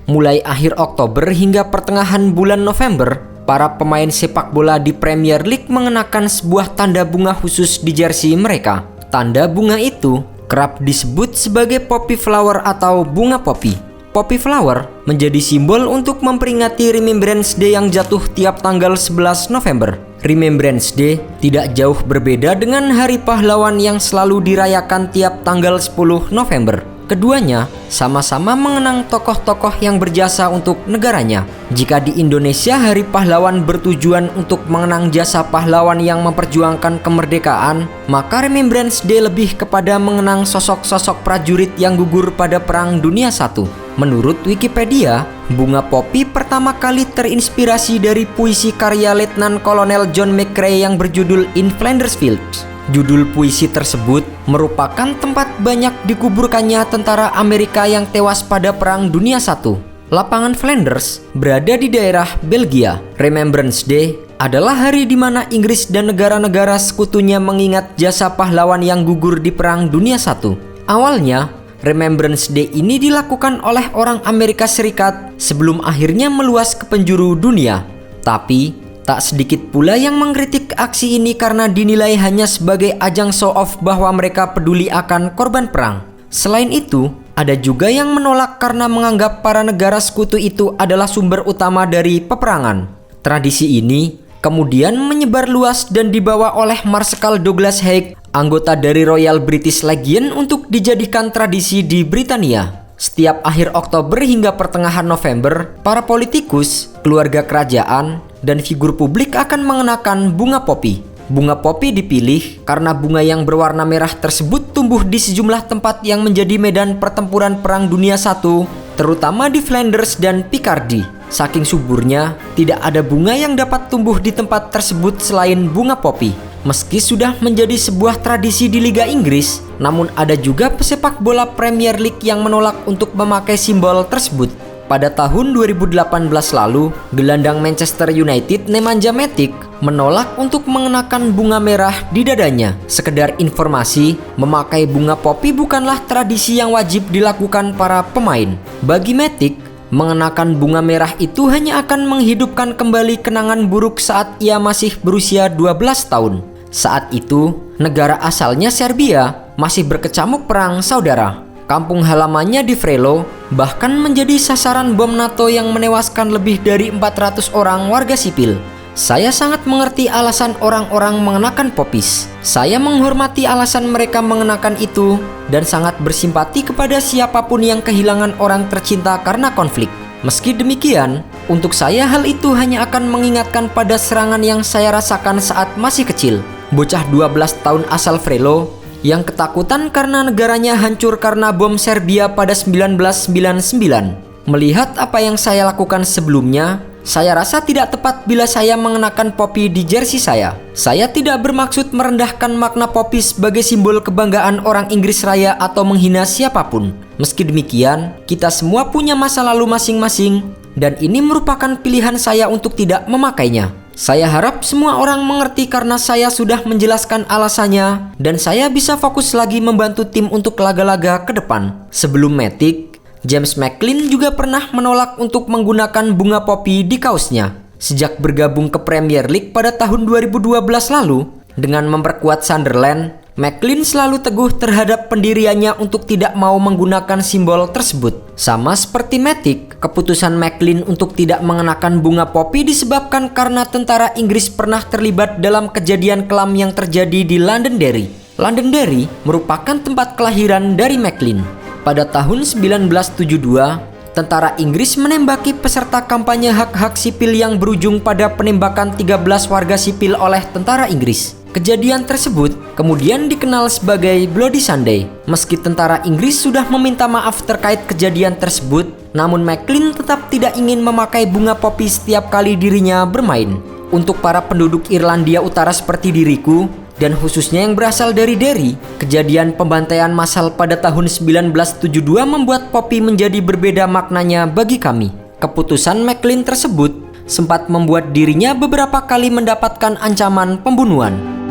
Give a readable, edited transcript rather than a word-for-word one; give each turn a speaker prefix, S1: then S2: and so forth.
S1: Mulai akhir Oktober hingga pertengahan bulan November, para pemain sepak bola di Premier League mengenakan sebuah tanda bunga khusus di jersey mereka. Tanda bunga itu kerap disebut sebagai poppy flower atau bunga poppy. Poppy flower menjadi simbol untuk memperingati Remembrance Day yang jatuh tiap tanggal 11 November. Remembrance Day tidak jauh berbeda dengan Hari Pahlawan yang selalu dirayakan tiap tanggal 10 November. Keduanya sama-sama mengenang tokoh-tokoh yang berjasa untuk negaranya. Jika di Indonesia Hari Pahlawan bertujuan untuk mengenang jasa pahlawan yang memperjuangkan kemerdekaan, maka Remembrance Day lebih kepada mengenang sosok-sosok prajurit yang gugur pada Perang Dunia I. Menurut Wikipedia, bunga poppy pertama kali terinspirasi dari puisi karya Letnan Kolonel John McCrae yang berjudul In Flanders Fields. Judul puisi tersebut merupakan tempat banyak dikuburkannya tentara Amerika yang tewas pada Perang Dunia I. Lapangan Flanders berada di daerah Belgia. Remembrance Day adalah hari di mana Inggris dan negara-negara sekutunya mengingat jasa pahlawan yang gugur di Perang Dunia I. Awalnya, Remembrance Day ini dilakukan oleh orang Amerika Serikat sebelum akhirnya meluas ke penjuru dunia. Tapi tak sedikit pula yang mengkritik aksi ini karena dinilai hanya sebagai ajang show off bahwa mereka peduli akan korban perang. Selain itu, ada juga yang menolak karena menganggap para negara sekutu itu adalah sumber utama dari peperangan. Tradisi ini kemudian menyebar luas dan dibawa oleh Marskal Douglas Haig, anggota dari Royal British Legion, untuk dijadikan tradisi di Britania. Setiap akhir Oktober hingga pertengahan November, para politikus, keluarga kerajaan, dan figur publik akan mengenakan bunga poppy. Bunga poppy dipilih karena bunga yang berwarna merah tersebut tumbuh di sejumlah tempat yang menjadi medan pertempuran Perang Dunia I, terutama di Flanders dan Picardy. Saking suburnya, tidak ada bunga yang dapat tumbuh di tempat tersebut selain bunga poppy. Meski sudah menjadi sebuah tradisi di Liga Inggris, namun ada juga pesepak bola Premier League yang menolak untuk memakai simbol tersebut. Pada tahun 2018 lalu, gelandang Manchester United Nemanja Matic menolak untuk mengenakan bunga merah di dadanya. Sekedar informasi, memakai bunga poppy bukanlah tradisi yang wajib dilakukan para pemain. Bagi Matic, mengenakan bunga merah itu hanya akan menghidupkan kembali kenangan buruk saat ia masih berusia 12 tahun. Saat itu, negara asalnya Serbia masih berkecamuk perang saudara. Kampung halamannya di Vrelo bahkan menjadi sasaran bom NATO yang menewaskan lebih dari 400 orang warga sipil. Saya sangat mengerti alasan orang-orang mengenakan poppies. Saya menghormati alasan mereka mengenakan itu dan sangat bersimpati kepada siapapun yang kehilangan orang tercinta karena konflik. Meski demikian, untuk saya hal itu hanya akan mengingatkan pada serangan yang saya rasakan saat masih kecil. Bocah 12 tahun asal Vrelo yang ketakutan karena negaranya hancur karena bom Serbia pada 1999. Melihat apa yang saya lakukan sebelumnya, saya rasa tidak tepat bila saya mengenakan poppy di jersey saya. Saya tidak bermaksud merendahkan makna poppy sebagai simbol kebanggaan orang Inggris Raya atau menghina siapapun. Meski demikian, kita semua punya masa lalu masing-masing, dan ini merupakan pilihan saya untuk tidak memakainya. Saya harap semua orang mengerti karena saya sudah menjelaskan alasannya, dan saya bisa fokus lagi membantu tim untuk laga-laga ke depan. Sebelum Matic, James McLean juga pernah menolak untuk menggunakan bunga poppy di kaosnya. Sejak bergabung ke Premier League pada tahun 2012 lalu, dengan memperkuat Sunderland, McLean selalu teguh terhadap pendiriannya untuk tidak mau menggunakan simbol tersebut. Sama seperti Matic, keputusan McLean untuk tidak mengenakan bunga poppy disebabkan karena tentara Inggris pernah terlibat dalam kejadian kelam yang terjadi di Londonderry. Londonderry merupakan tempat kelahiran dari McLean. Pada tahun 1972, tentara Inggris menembaki peserta kampanye hak-hak sipil yang berujung pada penembakan 13 warga sipil oleh tentara Inggris. Kejadian tersebut kemudian dikenal sebagai Bloody Sunday. Meski tentara Inggris sudah meminta maaf terkait kejadian tersebut, namun McLean tetap tidak ingin memakai bunga poppy setiap kali dirinya bermain. Untuk para penduduk Irlandia Utara seperti diriku, dan khususnya yang berasal dari Derry, kejadian pembantaian massal pada tahun 1972 membuat poppy menjadi berbeda maknanya bagi kami. Keputusan McLean tersebut sempat membuat dirinya beberapa kali mendapatkan ancaman pembunuhan.